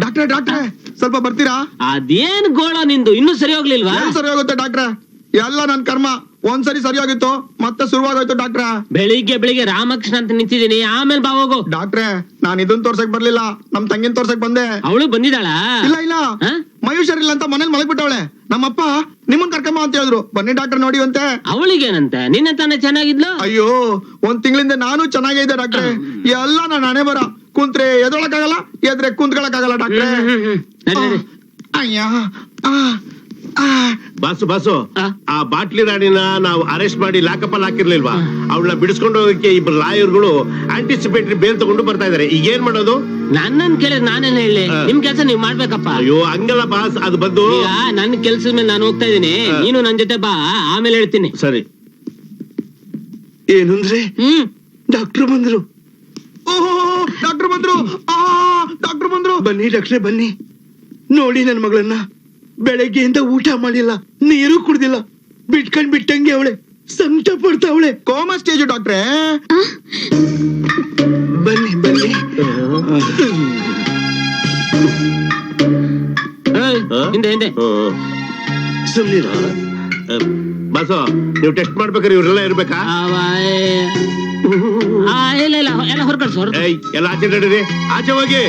ಡಾಕ್ಟ್ರೆ ಡಾಕ್ಟ್ರೆ ಸ್ವಲ್ಪ ಬರ್ತೀರಾ? ಅದೇನ್ ಗೋಳ ನಿಂದು ಇನ್ನೂ ಸರಿ ಹೋಗ್ಲಿಲ್ವಾ? ಸರಿ ಹೋಗುತ್ತೆ ಡಾಕ್ಟ್ರೆ, ಎಲ್ಲ ನನ್ ಕರ್ಮ. ಒಂದ್ಸರಿ ಸರಿ ಹೋಗಿತ್ತು, ಮತ್ತೆ ಶುರುವಾಗೋಯ್ತು ಡಾಕ್ಟ್ರೆ. ಬೆಳಿಗ್ಗೆ ರಾಮಕೃಷ್ಣ ಅಂತ ನಿಂತಿದ್ದೀನಿ, ಆಮೇಲೆ ಬಾ ಹೋಗು. ಡಾಕ್ಟ್ರೆ ನಾನ್ ಇದನ್ ತೋರ್ಸಕ್ ಬರ್ಲಿಲ್ಲ, ನಮ್ ತಂಗಿನ ತೋರ್ಸಕ್ ಬಂದೆ. ಅವಳು ಬಂದಿದ್ದಾಳ? ಇಲ್ಲ ಮಯೂಷರಿಲ್ಲ ಅಂತ ಮನೇಲಿ ಮಲಗ್ಬಿಟ್ಟವಳೆ. ನಮ್ಮಪ್ಪ ನಿಮ್ಮನ್ ಕರ್ಕಮ್ಮ ಅಂತ ಹೇಳಿದ್ರು, ಬನ್ನಿ ಡಾಕ್ಟರ್ ನೋಡಿ ಅಂತೆ. ಅವಳಿಗೇನಂತೆ? ನಿನ್ನೆ ತಾನೇ ಚೆನ್ನಾಗಿದ್ಲು. ಅಯ್ಯೋ ಒಂದ್ ತಿಂಗಳಿಂದ ನಾನು ಚೆನ್ನಾಗೇ ಇದ್ದೆ ಡಾಕ್ಟ್ರೆ. ಎಲ್ಲ ನಾನ್ ಹಣೆ ಬರ. ಕುಂತ್ರೆ ಎದೊಳಕ್ಕಾಗಲ್ಲ, ಎದ್ರೆ ಕುಂತ್ಕೊಳಕ್ಕಾಗಲ್ಲ ಡಾಕ್ಟ್ರೆ. ಅಯ್ಯ ಬಾಸು ಆ ಬಾಟ್ಲಿ ರಾಣಿನ ನಾವು ಅರೆಸ್ಟ್ ಮಾಡಿ ಲಾಕಪ್ ಅಲ್ಲಿ ಹಾಕಿರ್ಲಿಲ್ವಾ? ಅವಳನ್ನ ಬಿಡಿಸ್ಕೊಂಡು ಹೋಗಕ್ಕೆ ಇಬ್ರು ಲಾಯರ್ಗಳು ಆಂಟಿಸಿಪೇಟರಿ ಬೇಲ್ ತಗೊಂಡು ಬರ್ತಾ ಇದಾರೆ. ಈಗ ಏನ್ ಮಾಡೋದು? ನನ್ನನ್ ಕೇಳಿದ್ರೆ ನಾನೇನ್ ಹೇಳಿ? ನಿಮ್ ಕೆಲ್ಸ ನೀವ್ ಮಾಡ್ಬೇಕಪ್ಪ. ಅಯ್ಯೋ ಹಂಗಲ್ಲ ಬಾಸ್, ಅದು ಬಂದು ನನ್ ಕೆಲ್ಸದ ಮೇಲೆ ನಾನು ಹೋಗ್ತಾ ಇದೀನಿ, ನೀನು ನನ್ ಜೊತೆ ಬಾ, ಆಮೇಲೆ ಹೇಳ್ತೀನಿ. ಸರಿ. ಏನು ಅಂದ್ರೆ ಡಾಕ್ಟರ್ ಬಂದ್ರು. ಡಾಕ್ಟರ್ ಬಂದ್ರು, ಡಾಕ್ಟರ್ ಬಂದ್ರು. ಬನ್ನಿ ಡಾಕ್ಟ್ರೆ ಬನ್ನಿ. ನೋಡಿ ನನ್ ಮಗಳನ್ನ ಬೆಳಗ್ಗೆಯಿಂದ ಊಟ ಮಾಡಿಲ್ಲ, ನೀರು ಕುಡ್ದಿಲ್ಲ, ಬಿಟ್ಟಂಗೆ ಅವಳೆ ಸಂಕಟ ಪಡ್ತಾವಳೆ. ಕೋಮಾ ಸ್ಟೇಜ್ ಡಾಕ್ಟ್ರೆ. ಬನ್ನಿ ಬನ್ನಿ. ಹಿಂದೆ ಸುಮ್ನಿರ. ಬಾಸು ನೀವು ಟೆಸ್ಟ್ ಮಾಡ್ಬೇಕಾದ್ರೆ ಇವ್ರೆಲ್ಲ ಇರ್ಬೇಕಾ? ಇಲ್ಲ ಎಲ್ಲ ಹೊರಗಡ್ಸು. ಎಲ್ಲ ಆಚೆ ನಡೀರಿ, ಆಚೆ ಹೋಗಿ.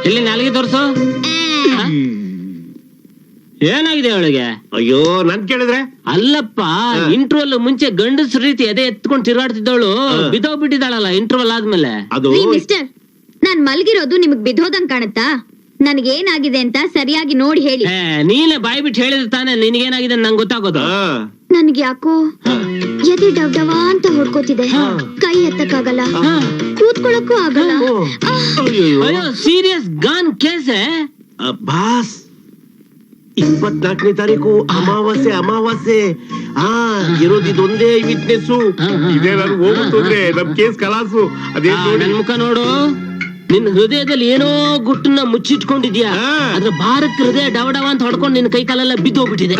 ಇಲ್ಲಿ ನಾಲಿಗೆ ತೋರ್ಸು. ಏನಾಗಿದೆ ಅವಳಿಗೆ? ಅಯ್ಯೋ ನನ್ ಕೇಳಿದ್ರೆ? ಅಲ್ಲಪ್ಪ, ಇಂಟರ್ವಲ್ ಮುಂಚೆ ಗಂಡಸ್ ರೀತಿ ಎದೆ ಎತ್ಕೊಂಡು ತಿರುಗಾಡ್ತಿದ್ದವಳು ಬಿದ್ದೋಗ್ಬಿಟ್ಟಿದ್ದಾಳಲ್ಲ ಇಂಟರ್ವಲ್ ಆದ್ಮೇಲೆ. ಅದು ಮಿಸ್ಟರ್, ನಾನ್ ಮಲ್ಗಿರೋದು ನಿಮಗ್ ಬಿದ್ದೋದಂಗ್ ಕಾಣುತ್ತಾ? ನನ್ಗೇನಾಗಿದೆ ಅಂತ ಸರಿಯಾಗಿ ನೋಡಿ ಹೇಳಿ. ನೀನೇ ಬಾಯ್ ಬಿಟ್ಟು ಹೇಳಿದ್ರೆ ತಾನೇ ನಿನಗೇನಾಗಿದೆ ನಂಗೆ ಗೊತ್ತಾಗೋದು. ನನ್ಗೆ ಯಾಕೋ ಎದೆ ಡವ್ ಅಂತ ಹೊಡ್ಕೋತಿದೆ, ಕೈ ಎತ್ತಕ್ಕಾಗಲ್ಲ, ಕೂತ್ಕೊಳಕ್ಕೂ ಆಗಲ್ಲ. ಅಯ್ಯೋ ಸೀರಿಯಸ್ ಗಾನ್ ಕೇಸ್. ಬಾಸ್ 24ನೇ ತಾರೀಕು ಅಮಾವಾಸ್ಯೆ. ಇರೋದು ಇದೊಂದೇ ವಿಟ್ನೆಸ್. ಇದೇ ನನ್ಗೆ ಹೋಗುತ್ತಂದ್ರೆ ನಮ್ ಕೇಸ್ ಕಲಾಸು. ಅದೇ ನನ್ ಮುಖ ನೋಡು, ನಿನ್ ಹೃದಯದಲ್ಲಿ ಏನೋ ಗುಟ್ಟನ್ನ ಮುಚ್ಚಿಟ್ಕೊಂಡಿದ್ಯಾ. ಅದ್ರ ಭಾರಕ್ಕೆ ಹೃದಯ ಡವ ಅಂತ ಹೊಡ್ಕೊಂಡು ನಿನ್ ಕೈ ಕಾಲೆಲ್ಲ ಬಿದ್ದು ಹೋಗ್ಬಿಟ್ಟಿದೆ.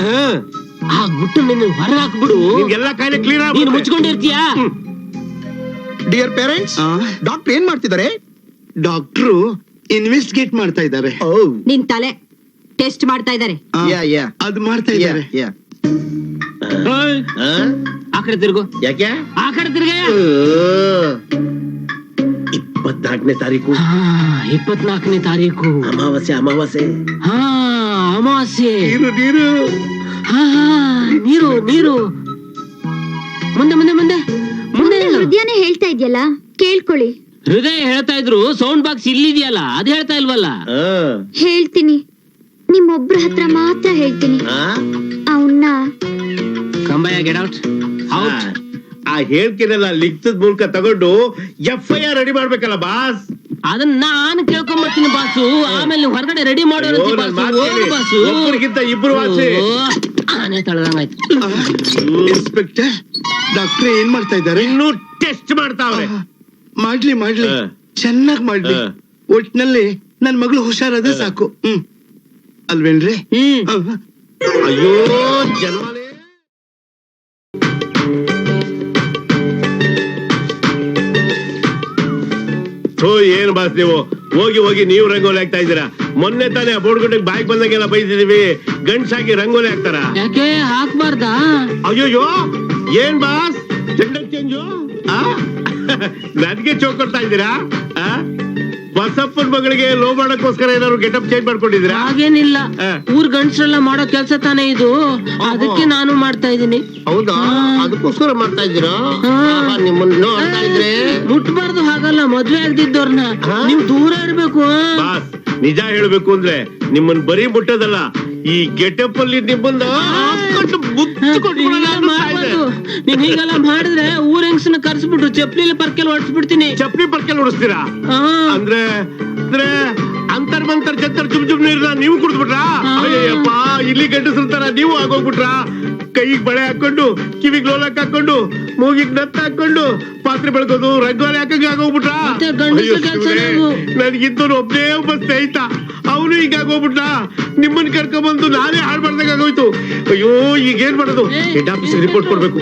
ಆ ಗುಟ್ಟು ನಿನ್ನ ಹೊರ ಹಾಕ್ಬಿಡು, ಎಲ್ಲ ಕಾಯಿಲೆ ಕ್ಲಿಯರ್ ಆಗಿ ನೀನು ಮುಚ್ಕೊಂಡಿರ್ತೀಯಾ. ಡಿಯರ್ ಪೇರೆಂಟ್ಸ್, ಡಾಕ್ಟರ್ ಏನ್ ಮಾಡ್ತಿದ್ದಾರೆ? ಡಾಕ್ಟ್ರು ಇನ್ವೆಸ್ಟಿಗೇಟ್ ಮಾಡ್ತಾ ಇದ್ದಾರೆ. ನಿನ್ ತಲೆ ಟೆಸ್ಟ್ ಮಾಡ್ತಾ ಇದ್ದಾರೆ. ಅದು ಮಾಡ್ತಾ ಇದ್ದಾರೆ. ಆ ಕಡೆ ತಿರುಗು. ಯಾಕೆ? ಆ ಕಡೆ ತಿರುಗ. 24ನೇ ತಾರೀಕು. 24ನೇ ತಾರೀಕು ಅಮಾವಾಸ್ಯೆ. ಅಮಾವಾಸ್ಯೆ. ನೀರು ಮುಂದೆ ಹೃದಯನೇ ಹೇಳ್ತಾ ಇದ್ಯಲ್ಲ, ಕೇಳ್ಕೊಳ್ಳಿ. ಹೃದಯ ಹೇಳ್ತಾ ಇದ್ರು, ಸೌಂಡ್ ಬಾಕ್ಸ್ ಇಲ್ಲಿದೆಯಲ್ಲ ಅದು ಹೇಳ್ತಾ ಇಲ್ವಲ್ಲ. ಹೇಳ್ತೀನಿ, ನಿಮ್ಮೊಬ್ರ ಹತ್ರ ಮಾತ್ರ ಹೇಳ್ತೀನಿ. ಅವನ್ನ ಕಂಬಯ್ಯ ಗೆಟ್ ಔಟ್. ಆ ಹೇಳ್ಕೆನೆಲ್ಲ ಲಿಖಿತದ ಮೂಲಕ ತಗೊಂಡು FIR ರೆಡಿ ಮಾಡ್ಬೇಕಲ್ಲ ಬಾಸ್. ಅದನ್ನ ನಾನು ಕೇಳ್ಕೊಂಬರ್ತೀನಿ ಬಾಸು, ಆಮೇಲೆ ಹೊರಗಡೆ ರೆಡಿ ಮಾಡೋರು ಬಾಸು. ಒಬ್ಬರಿಗಿಂತ ಇಬ್ರು ವಾಸಿ. ಆನೆ ತಳದಂಗಾಯ್ತು. ಇನ್ಸ್ಪೆಕ್ಟರ್, ಡಾಕ್ಟ್ರ್ ಏನ್ ಮಾಡ್ತಾ ಇದ್ದಾರೆ? ಇನ್ನೂ ಟೆಸ್ಟ್ ಮಾಡ್ತಾವ್ರೆ. ಮಾಡ್ಲಿ ಚೆನ್ನಾಗ್ ಮಾಡ್ಲಿ. ಒಟ್ನಲ್ಲಿ ನನ್ ಮಗಳು ಹುಷಾರಾದ್ರೆ ಸಾಕು. ಅಲ್ವೇನ್ರಿ? ಅಯ್ಯೋ ಜನ್ಮನೇ. ಏನ್ ಬಾಸ್ ನೀವು ಹೋಗಿ ನೀವು ರಂಗೋಲಿ ಹಾಕ್ತಾ ಇದ್ದೀರಾ? ಮೊನ್ನೆ ತಾನೇ ಬೋಡ್ಗುಡ್ಡಿಗೆ ಬಾಯಿಗೆ ಬಂದಂಗೆಲ್ಲ ಬೈದಿದೀವಿ, ಗಂಡ್ಸಾಗಿ ರಂಗೋಲಿ ಹಾಕ್ತಾರ? ಯಾಕೆ ಹಾಕ್ಬಾರ್ದಾ? ಅಯ್ಯೋಯ್ಯೋ ಏನ್ ಬಾಸ್ ಜೆಂಡರ್ ಚೇಂಜು? ನನ್ಗೆ ಚೋಕ್ ಕೊಡ್ತಾ ಇದ್ದೀರಾ? ಬಸಪ್ಪನ ಮಗಳಿಗೆ ಲೋ ಮಾಡಕ್ಕೋಸ್ಕರ ಏನಾದ್ರು ಗೆಟಪ್ ಚೇಂಜ್ ಮಾಡ್ಕೊಂಡಿದ್ದೀರಾ? ಹಾಗೇನಿಲ್ಲ, ಊರ್ ಗಂಡ್ಸ್ರೆಲ್ಲ ಮಾಡೋ ಕೆಲ್ಸ ತಾನೇ ಇದು, ಅದಕ್ಕೆ ನಾನು ಮಾಡ್ತಾ ಇದೀನಿ. ಹೌದಾ? ಅದಕ್ಕೋಸ್ಕರ ಮಾಡ್ತಾ ಇದ್ದೀರಾ? ನಿಮ್ಮನ್ನ ನೋಡ್ತಾ ಇದ್ರೆ ಮುಟ್ಬಾರ್ದು. ಹಾಗಲ್ಲ, ಮದ್ವೆ ಆಗದಿದ್ದವ್ರನ್ನ ನೀವು ದೂರ ಇರ್ಬೇಕು. ಬಾಸ್ ನಿಜ ಹೇಳ್ಬೇಕು ಅಂದ್ರೆ ನಿಮ್ಮನ್ ಬರೀ ಮುಟ್ಟೋದಲ್ಲ, ಈ ಗೆಟಪ್ ಅಲ್ಲಿ ನಿಮ್ಮನ್ನ ನೀನ್ ಹೀಗೆಲ್ಲ ಮಾಡಿದ್ರೆ ಊರ್ ಹೆಂಗ್ಸನ್ನ ಕರ್ಸ್ಬಿಟ್ಟು ಚಪ್ಲಿ ಪರ್ಕೆಲ್ ಹೊಡ್ಸ್ಬಿಡ್ತೀನಿ. ಚಪ್ಲಿ ಪರ್ಕೆಲ್ ಹೊಡಿಸ್ತೀರಾ? ಅಂದ್ರೆ ಅಂತರ್ ಮಂತರ್ ಜಂತರ್ ಚುಮ್ ನೀರ್ನ ನೀವು ಕುಡಿದ್ಬಿಟ್ರಾ? ಅಯ್ಯಪ್ಪ, ಇಲ್ಲಿ ಗಂಡಸ್ರ ನೀವು ಆಗೋಗ್ಬಿಟ್ರಾ? ಕೈಗೆ ಬಳೆ ಹಾಕೊಂಡು, ಕಿವಿಗೆ ಲೋಲಕ್ ಹಾಕೊಂಡು, ಮೂಗಿಗೆ ನತ್ತ ಹಾಕೊಂಡು, ಪಾತ್ರೆ ಬೆಳಗೋದು, ರಂಗೋಲಿ ಹಾಕಂಗ ಆಗೋಗ್ಬಿಟ್ರಾ? ಮತ್ತೆ ಗಂಡಸ್ರ ಕೆಲ್ಸ ನೀವು. ನನಗಿದ್ದವನು ಒಬ್ಬನೇ ಒಬ್ಬ ಸ್ನೇಹಿತ, ಅವನು ಹಿಂಗಾಗೋಗ್ಬಿಟ್ಟ. ನಿಮ್ಮನ್ನ ಕರ್ಕೊಂಡ್ಬಂದು ನಾನೇ ಹಾಳು ಮಾಡ್ದಂಗ ಆಗೋಯ್ತು. ಅಯ್ಯೋ, ಈಗ ಏನ್ ಮಾಡೋದು? ಹೆಡ್ ಆಫೀಸ್ ರಿಪೋರ್ಟ್ ಕೊಡ್ಬೇಕು.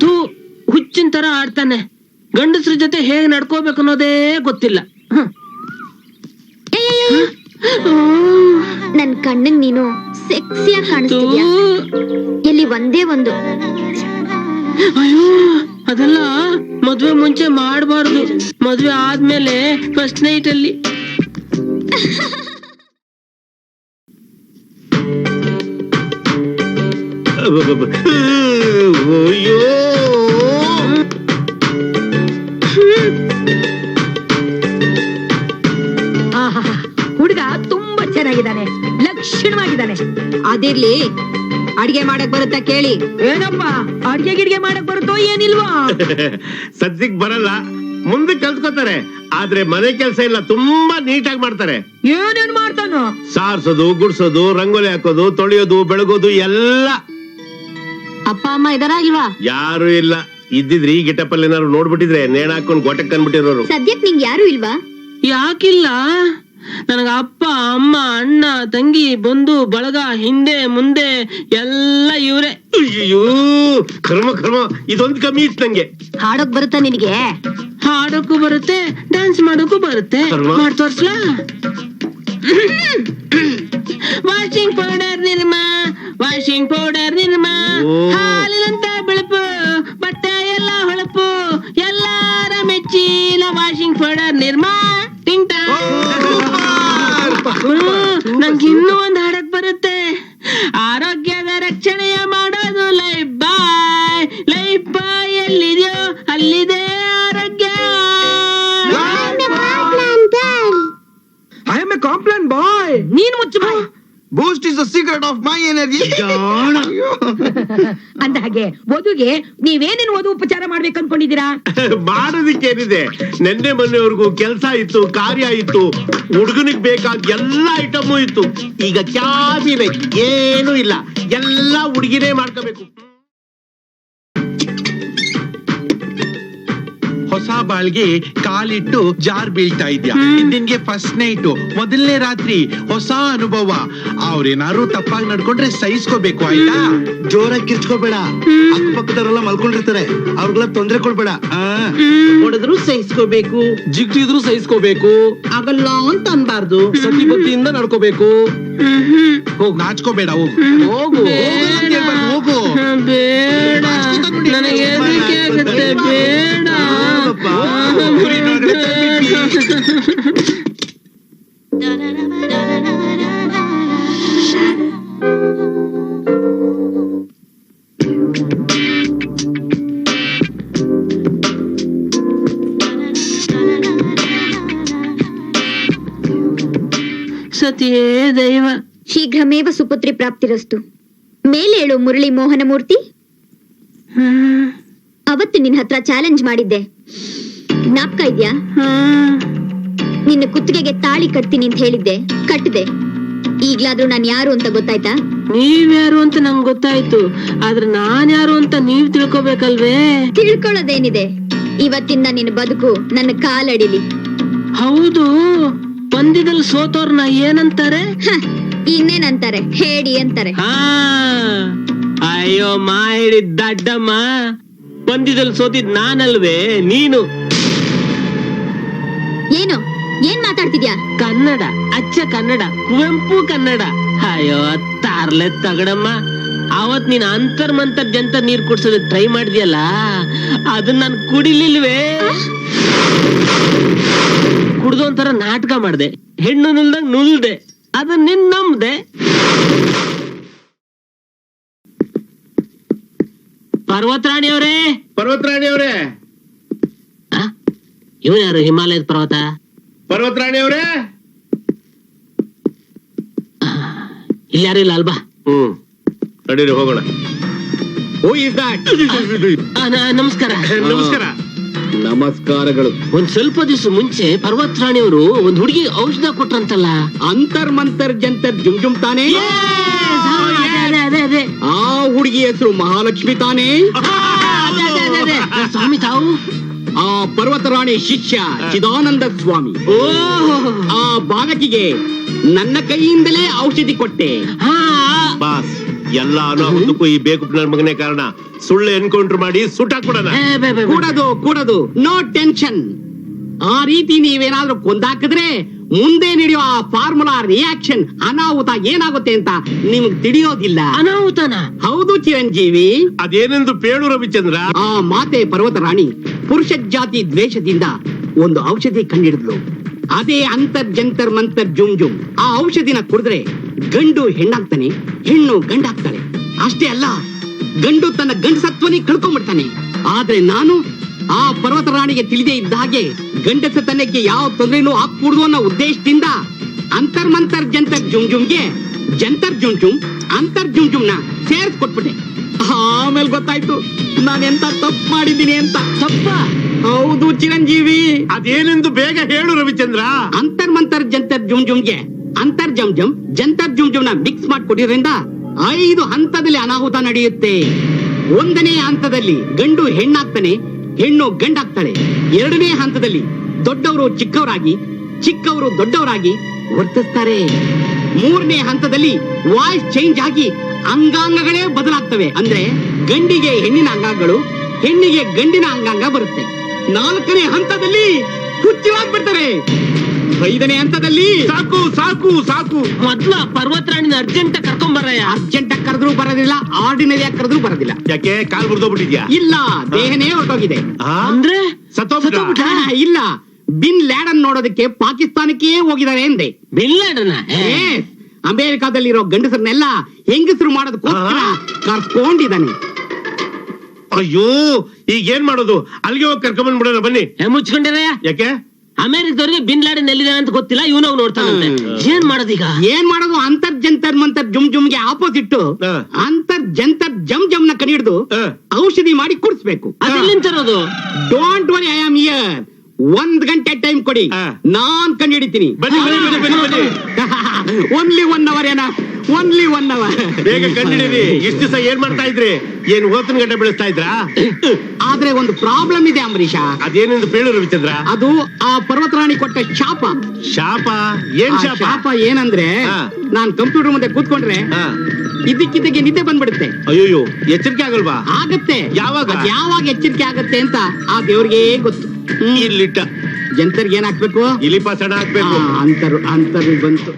ತೂ ಹುಚ್ಚಿನ ತರ ಆಡ್ತಾನೆ. ಗಂಡಸ್ರ ಜೊತೆ ಹೇಗ್ ನಡ್ಕೋಬೇಕು ಅನ್ನೋದೇ ಗೊತ್ತಿಲ್ಲ. ನನ್ ಕಣ್ಣಿಗೆ ನೀನು ಸೆಕ್ಸಿಯಾಗಿ ಕಾಣಿಸ್ತಿದ್ಯಾ. ಎಲ್ಲಿ ಒಂದೇ ಒಂದು. ಅಯ್ಯೋ, ಅದೆಲ್ಲ ಮದ್ವೆ ಮುಂಚೆ ಮಾಡಬಾರ್ದು. ಮದ್ವೆ ಆದ್ಮೇಲೆ ಫಸ್ಟ್ ನೈಟ್ ಅಲ್ಲಿ. ಅಯ್ಯೋ, ಹುಡುಗ ತುಂಬಾ ಚೆನ್ನಾಗಿದ್ದಾನೆ, ಲಕ್ಷಣವಾಗಿದ್ದಾನೆ. ಅದಿರ್ಲಿ, ಅಡಿಗೆ ಮಾಡಕ್ ಬರುತ್ತಾ ಕೇಳಿ. ಏನಪ್ಪ, ಅಡ್ಗೆ ಗಿಡ್ಗೆ ಮಾಡಕ್ ಬರುತ್ತೋ ಏನಿಲ್ವಾ? ಸದ್ಯಕ್ ಬರಲ್ಲ, ಮುಂದೆ ಕಲ್ತ್ಕೋತಾರೆ. ಆದ್ರೆ ಮನೆ ಕೆಲಸ ಇಲ್ಲ, ತುಂಬಾ ನೀಟಾಗಿ ಮಾಡ್ತಾರೆ. ಏನೇನ್ ಮಾಡ್ತಾನೋ? ಸಾರ್ಸೋದು, ಗುಡ್ಸೋದು, ರಂಗೋಲಿ ಹಾಕೋದು, ತೊಳೆಯೋದು, ಬೆಳಗೋದು ಎಲ್ಲ. ಅಪ್ಪ ಅಮ್ಮ ಇದಾರ ಇಲ್ವಾ? ಯಾರು ಇಲ್ಲ. ಇದ್ದಿದ್ರಿ ಈ ಗಿಟಪ್ಪಲ್ಲಿ ಏನಾದ್ರು ನೋಡ್ಬಿಟ್ಟಿದ್ರೆ ನೇಣ ಹಾಕೊಂಡ್ ಗೊಟಕ್ ಅನ್ಬಿಟ್ಟಿರೋರು. ಸದ್ಯಕ್ ನಿಂಗ್ ಯಾರು ಇಲ್ವಾ? ಯಾಕಿಲ್ಲ? ನನಗ ಅಪ್ಪ ಅಮ್ಮ ಅಣ್ಣ ತಂಗಿ ಬಂಧು ಬಳಗ ಹಿಂದೆ ಮುಂದೆ ಎಲ್ಲ ಇವ್ರೆ. ಅಯ್ಯೋ, ಕರ್ಮ ಕರ್ಮ, ಇದೊಂದು ಕಮ್ಮಿ ಇತ್ತು ನಂಗೆ. ಹಾಡೋಕ್ ಬರುತ್ತಾ ನಿನಗೆ? ಹಾಡೋಕ್ಕೂ ಬರುತ್ತೆ, ಡ್ಯಾನ್ಸ್ ಮಾಡೋಕ್ಕೂ ಬರುತ್ತೆ. ಮಾಡ್ ತೋರ್ಸ್ಲಾ? Washing powder Nirma, washing powder Nirma, ಹಾಲಿನಂತ ಬೆಳಪು, ಬಟ್ಟೆ ಎಲ್ಲ ಹೊಳಪು, ಎಲ್ಲಾರ ಮೆಚ್ಚಿನ ವಾಷಿಂಗ್ ಪೌಡರ್ ನಿರ್ಮಾ. ಟಿಂಗ್ ನಂಗೆ ಇನ್ನೂ ಒಂದ್ ಹಾಡಕ್ ಬರುತ್ತೆ. ಆರೋಗ್ಯದ ರಕ್ಷಣೆಯ ಮಾಡೋದು ಲೈಫ್ ಬಾಯ್. ಲೈಫ್ ಬಾಯ್ ಎಲ್ಲಿದೆಯೋ ಅಲ್ಲಿದೆ ಆರೋಗ್ಯ. I am a Complan boy. ನೀನ್ ಮುಚ್ಚ ಬಾಯ್. Boost is the secret of my energy. ಅಂದ ಹಾಗೆ ವಧುಗೆ ನೀವೇನೇನು ವಧು ಉಪಚಾರ ಮಾಡ್ಬೇಕು ಅನ್ಕೊಂಡಿದ್ದೀರಾ? ಮಾಡೋದಿಕ್ಕೇನಿದೆ, ನೆನ್ನೆ ಮೊನ್ನೆವರೆಗೂ ಕೆಲಸ ಇತ್ತು, ಕಾರ್ಯ ಇತ್ತು, ಹುಡುಗನಿಗೆ ಬೇಕಾದ ಎಲ್ಲ ಐಟಮು ಇತ್ತು. ಈಗ ಕ್ಯಾಬಿನೆ ಏನೂ ಇಲ್ಲ, ಎಲ್ಲ ಹುಡುಗಿನೇ ಮಾಡ್ಕೋಬೇಕು. ಹೊಸ ಬಾಳ್ಗೆ ಕಾಲಿಟ್ಟು ಜಾರ್ ಬೀಳ್ತಾ ಇದ್ಯಾ. ನಿನ್ಗೆ ಫಸ್ಟ್ ನೈಟ್, ಮೊದಲನೇ ರಾತ್ರಿ, ಹೊಸ ಅನುಭವ. ಅವ್ರೇನಾರು ತಪ್ಪಾಗಿ ನಡ್ಕೊಂಡ್ರೆ ಸಹಿಸ್ಕೋಬೇಕು, ಆಯ್ತಾ? ಜೋರಾಗಿ ಕಿರ್ಚ್ಕೋಬೇಡ. ಅಕ್ಕಪಕ್ಕದವರೆಲ್ಲ ಮಲ್ಕೊಂಡಿರ್ತಾರೆ, ಅವ್ರಿಗೆಲ್ಲ ತೊಂದ್ರೆ ಕೊಡ್ಬೇಡ. ಹೊಡೆದ್ರು ಸಹಿಸ್ಕೋಬೇಕು, ಜಿಗ್ಟಿದ್ರು ಸಹಿಸ್ಕೋಬೇಕು, ಆಗಲ್ಲ ಅಂತ ಅನ್ಬಾರ್ದು. ಸತಿ ಬುದ್ಧಿಯಿಂದ ನಡ್ಕೋಬೇಕು. ಹೋಗ್, ನಾಚ್ಕೋಬೇಡ, ಹೋಗು ಹೋಗು ಹೋಗು. ಬೇಡ, ನನಗೆ ಹೆದರಿಕೆ ಆಗುತ್ತೆ. ಬೇಡ. ಸತಿಯೇ ದೈವ. ಶೀಘ್ರಮೇವ ಸುಪುತ್ರಿ ಪ್ರಾಪ್ತಿರಸ್ತು. ಮೇಲೇಳು ಮುರಳಿ ಮೋಹನ ಮೂರ್ತಿ. ಅವತ್ತು ನಿನ್ ಹತ್ರ ಚಾಲೆಂಜ್ ಮಾಡಿದ್ದೆ, ಜ್ಞಾಪಕ ಇದ್ಯಾ? ನಿನ್ನ ಕುತ್ತಿಗೆಗೆ ತಾಳಿ ಕಟ್ತೀನಿ ಅಂತ ಹೇಳಿದ್ದೆ, ಕಟ್ಟದೆ. ಈಗ್ಲಾದ್ರೂ ನಾನ್ ಯಾರು ಅಂತ ಗೊತ್ತಾಯ್ತಾ? ನೀವ್ಯಾರು ಅಂತ ನಂಗೆ ಗೊತ್ತಾಯ್ತು, ಆದ್ರೆ ನಾನ್ ಯಾರು ಅಂತ ನೀವ್ ತಿಳ್ಕೊಬೇಕಲ್ವೇ? ತಿಳ್ಕೊಳ್ಳೋದೇನಿದೆ, ಇವತ್ತಿಂದ ನಿನ್ನ ಬದುಕು ನನ್ನ ಕಾಲಡಿಲಿ. ಹೌದು, ಪಂದ್ಯದಲ್ಲಿ ಸೋತೋರ್ನ ಏನಂತಾರೆ? ಇನ್ನೇನಂತಾರೆ, ಹೇಡಿ ಅಂತಾರೆ. ಅಯ್ಯೋ ಮಾಡಿದ ದಡ್ಡಮ್ಮ, ಪಂದ್ಯದಲ್ಲಿ ಸೋತಿದ್ ನಾನಲ್ವೇ, ನೀನು. ಏನು ಏನ್ ಮಾತಾಡ್ತಿದ್ಯಾ? ಕನ್ನಡ, ಅಚ್ಚ ಕನ್ನಡ, ಕುವೆಂಪು ಕನ್ನಡ. ಅಯ್ಯೋ ತಾರ್ಲೆ ತಗಡಮ್ಮ, ಅವತ್ ನೀನ್ ಅಂತರ್ ಮಂತರ್ ಜಂತರ್ ನೀರ್ ಕುಡ್ಸೋದಕ್ ಟ್ರೈ ಮಾಡಿದ್ಯಲ್ಲ, ಅದನ್ನ ನಾನು ಕುಡಿಲಿಲ್ವೇ. ಕುಡ್ದು ಒಂಥರ ನಾಟಕ ಮಾಡ್ದೆ, ಹೆಣ್ಣು ನುಲ್ದಂಗ್ ನುಲ್ದೆ, ಅದನ್ನ ನಿನ್ ನಂಬ್ದೆ. ಪರ್ವತರಾಣಿ ಅವರೇ, ಪರ್ವತರಾಣಿ ಅವರೇ, ಇವನ್ ಯಾರು? ಹಿಮಾಲಯದ ಪರ್ವತ. ಪರ್ವತರಾಣಿ ಅವರೇ, ಇಲ್ಲಿ ಯಾರು ಇಲ್ಲ ಅಲ್ವಾ? ನಡೀರಿ ಹೋಗೋಣ. ಓ, ಈಸ್ ದಟ್? ನಮಸ್ಕಾರ. ನಮಸ್ಕಾರ. ನಮಸ್ಕಾರಗಳು. ಒಂದ್ ಸ್ವಲ್ಪ ದಿವಸ ಮುಂಚೆ ಪರ್ವತರಾಣಿಯವರು ಒಂದ್ ಹುಡುಗಿ ಔಷಧ ಕೊಟ್ರಂತಲ್ಲ. ಅಂತರ್ ಮಂತರ್ ಜಂತರ್ ಜುಮ್ ಜುಮ್ ತಾನೇ? ಅದೇ ಆ ಹುಡುಗಿ ಹೆಸರು ಮಹಾಲಕ್ಷ್ಮಿ ತಾನೇ? ಸ್ವಾಮಿ ತಾವು ಆ ಪರ್ವತರಾಣಿ ಶಿಷ್ಯ ಚಿದಾನಂದ ಸ್ವಾಮಿ. ಆ ಬಾಲಕಿಗೆ ನನ್ನ ಕೈಯಿಂದಲೇ ಔಷಧಿ ಕೊಟ್ಟೆ. ಬಾಸ್, ಎಲ್ಲ ಅನಾಹುತಕ್ಕೂ ಈ ಬೇಕುಪ್ನ ಮಗನೇ ಕಾರಣ. ಸುಳ್ಳು ಎನ್ಕೌಂಟರ್ ಮಾಡಿ ಸುಟ್ಟಾಕ್ಬಿಡೋಣ. ಕೂಡದು ನೋ ಟೆನ್ಷನ್. ಆ ರೀತಿ ನೀವೇನಾದ್ರೂ ಕೊಂದಾಕಿದ್ರೆ ಮುಂದೆ ನಡೆಯೋ ಆ ಫಾರ್ಮುಲಾ ರಿಯಾಕ್ಷನ್ ಅನಾಹುತ ಏನಾಗುತ್ತೆ ಅಂತ ನಿಮ್ಗೆ ತಿಳಿಯೋದಿಲ್ಲ. ಅನಾಹುತನ? ಹೌದು ಚಿರಂಜೀವಿ. ಅದೇನೆಂದು ಪೇಳು ರವಿಚಂದ್ರ. ಆ ಮಾತೆ ಪರ್ವತರಾಣಿ ಪುರುಷ ಜಾತಿ ದ್ವೇಷದಿಂದ ಒಂದು ಔಷಧಿ ಕಂಡಿಡಿದ್ಲು. ಅದೇ ಅಂತರ್ ಜಂತರ್ ಮಂತರ್ ಜುಮ್ ಜುಮ್. ಆ ಔಷಧಿನ ಕುಡಿದ್ರೆ ಗಂಡು ಹೆಣ್ಣಾಗ್ತಾನೆ, ಹೆಣ್ಣು ಗಂಡಾಗ್ತಾಳೆ. ಅಷ್ಟೇ ಅಲ್ಲ, ಗಂಡು ತನ್ನ ಗಂಡಸತ್ವನೇ ಕಳ್ಕೊಂಡ್ಬಿಡ್ತಾನೆ. ಆದ್ರೆ ನಾನು ಆ ಪರ್ವತರಾಣಿಗೆ ತಿಳಿದೇ ಇದ್ದ ಹಾಗೆ ಗಂಡಸತನಕ್ಕೆ ಯಾವ ತೊಂದರೆನೂ ಆಗ್ಕೂಡ್ದು ಅನ್ನೋ ಉದ್ದೇಶದಿಂದ ಅಂತರ್ ಮಂತರ್ ಜಂತರ್ ಜುಮ್ ಜುಮ್ಗೆ ಜಂತರ್ ಜುಮ್ ಜುಮ್ ಅಂತರ್ ಜುಮ್ ಜುಮ್ನ ಸೇರಿಸ್ಕೊಟ್ಬಿಟ್ಟೆ. ಆಮೇಲೆ ಗೊತ್ತಾಯ್ತು ನಾನು ಎಂತ ತಪ್ಪು ಮಾಡಿದ್ದೀನಿ ಅಂತ. ತಪ್ಪ? ಹೌದು ಚಿರಂಜೀವಿ. ಅದೇನೆಂದು ಬೇಗ ಹೇಳು ರವಿಚಂದ್ರ. ಅಂತರ್ ಮಂತರ್ ಜಂತರ್ ಜುಮ್ ಜುಮ್ಗೆ ಅಂತರ್ ಜಮ್ ಜಮ್ ಜಂತರ್ ಜುಮ್ ಜುಮ್ನ ಮಿಕ್ಸ್ ಮಾಡಿಕೊಟ್ಟಿದ್ರಿಂದ 5 ಹಂತದಲ್ಲಿ ಅನಾಹುತ ನಡೆಯುತ್ತೆ. 1ನೇ ಹಂತದಲ್ಲಿ ಗಂಡು ಹೆಣ್ಣಾಗ್ತಾನೆ, ಹೆಣ್ಣು ಗಂಡಾಗ್ತಾಳೆ. 2ನೇ ಹಂತದಲ್ಲಿ ದೊಡ್ಡವರು ಚಿಕ್ಕವರಾಗಿ, ಚಿಕ್ಕವರು ದೊಡ್ಡವರಾಗಿ ವರ್ತಿಸ್ತಾರೆ. 3ನೇ ಹಂತದಲ್ಲಿ ವಾಯ್ಸ್ ಚೇಂಜ್ ಆಗಿ ಅಂಗಾಂಗಗಳೇ ಬದಲಾಗ್ತವೆ. ಅಂದ್ರೆ ಗಂಡಿಗೆ ಹೆಣ್ಣಿನ ಅಂಗಾಂಗಗಳು, ಹೆಣ್ಣಿಗೆ ಗಂಡಿನ ಅಂಗಾಂಗ ಬರುತ್ತೆ. 4ನೇ ಹಂತದಲ್ಲಿ ಹುಚ್ಚಿವಾಗ್ಬಿಡ್ತಾರೆ. 5ನೇ ಹಂತದಲ್ಲಿ ಸಾಕು ಸಾಕು ಸಾಕು. ಮೊದ್ಲ ಪರ್ವತರಾಣಿನ ಅರ್ಜೆಂಟ್ ಕರ್ಕೊಂಬರ್ರಯ್ಯ. ಅರ್ಜೆಂಟ್ ಕರೆದ್ರೂ ಬರೋದಿಲ್ಲ, ಆರ್ಡಿನರಿ ಆಗಿ ಕರೆದ್ರೂ ಬರೋದಿಲ್ಲ. ಯಾಕೆ ಕಾಲ್ ಮುರಿದೋಗ್ಬಿಟ್ಟಿದ್ಯಾ? ಇಲ್ಲ, ದೇಹನೇ ಹೊರಟೋಗಿದೆ. ಅಂದ್ರೆ ಸತ್ತೋಗ್ಬಿಟ್ಟ? ಇಲ್ಲ, ಬಿನ್ ಲ್ಯಾಡನ್ ನೋಡೋದಕ್ಕೆ ಪಾಕಿಸ್ತಾನಕ್ಕೆ ಹೋಗಿದ್ದಾರೆ ಎಂದೆ. Bin Laden? ಅಮೆರಿಕಾದಲ್ಲಿರೋ ಗಂಡಸರನ್ನೆಲ್ಲ ಹೆಂಗಸರು ಮಾಡೋದಕ್ಕೋಸ್ಕರ ಕರ್ಕೊಂಡಿದ್ದಾನೆ. ಅಯ್ಯೋ, ಈಗ ಏನ್ ಮಾಡೋದು? ಅಲ್ಲಿಗೆ ಹೋಗಿ ಕರ್ಕೊಂಡ್ ಬಿಡೋಣ ಬನ್ನಿ. ಮುಚ್ಕೊಂಡಿರಯ್ಯ. ಯಾಕೆ? ಅಮೆರಿಕದವ್ರಿಗೆ ಬಿನ್ ಲಾಡನ್ ಎಲ್ಲಿದ್ದಾನೆ ಅಂತ ಗೊತ್ತಿಲ್ಲ, ಇವನಾವ್ ನೋಡ್ತಾನಂತೆ. ಏನ್ ಮಾಡೋದೀಗ? ಏನ್ ಮಾಡೋದು? ಅಂತರ್ ಜಂತರ್ ಮಂತರ್ ಜುಮ್ ಜುಮ್ಗೆ ಆಪೋಸಿಟ್ ಅಂತರ್ ಜಂತರ್ ಜಮ್ ಜಮ್ ನ ಕಂಡಿಡಿದು ಔಷಧಿ ಮಾಡಿ ಕುಡಿಸ್ಬೇಕು. ಅದೆಲ್ಲಿಂದ ತರೋದು? Don't worry, I am here. 1 ಗಂಟೆ ಟೈಮ್ ಕೊಡಿ, ನಾನ್ ಕಂಡಿಡಿತೀನಿ. ಬನ್ನಿ ಬನ್ನಿ ಬನ್ನಿ ಬನ್ನಿ ಬನ್ನಿ. ಓನ್ಲಿ 1 ಅವರ್ ಏನ? Only 1 hour. ಬೇಗ ಕಂಡಿಡೀರಿ. ಇಷ್ಟು ದಿವಸ ಏನ್ ಮಾಡ್ತಾ ಇದ್ರಿ? ಏನ್ ಹೋತನ ಗಂಟೆ ಬೆಳೆಸ್ತಾ ಇದ್ರಾ? ಆದ್ರೆ ಒಂದು ಪ್ರಾಬ್ಲಮ್ ಇದೆ ಅಂಬರೀಷ. ಅದೇನೆಂದು ಪೇಳು ರವಿಚಂದ್ರ? ಅದು ಆ ಪರ್ವತರಾಣಿ ಕೊಟ್ಟ ಶಾಪ. ಶಾಪ? ಏನ್ ಶಾಪ? ಶಾಪ ಏನಂದ್ರೆ, ನಾನ್ ಕಂಪ್ಯೂಟರ್ ಮುಂದೆ ಕೂತ್ಕೊಂಡ್ರೆ ಇದಕ್ಕಿದ್ದಕ್ಕೆ ನಿದ್ದೆ ಬಂದ್ಬಿಡುತ್ತೆ. ಅಯ್ಯೋ, ಎಚ್ಚರಿಕೆ ಆಗಲ್ವಾ? ಆಗತ್ತೆ. ಯಾವಾಗ ಎಚ್ಚರಿಕೆ ಆಗತ್ತೆ ಅಂತ ಆ ದೇವ್ರಿಗೆ ಗೊತ್ತು. ಇಲ್ಲಿಟ್ಟ ಜಂತರ್ಗೆ ಏನ್ ಹಾಕ್ಬೇಕು? ಇಲಿಪಾಸಣ ಹಾಕ್ಬೇಕು. ಅಂತರ್ ಬಂತು.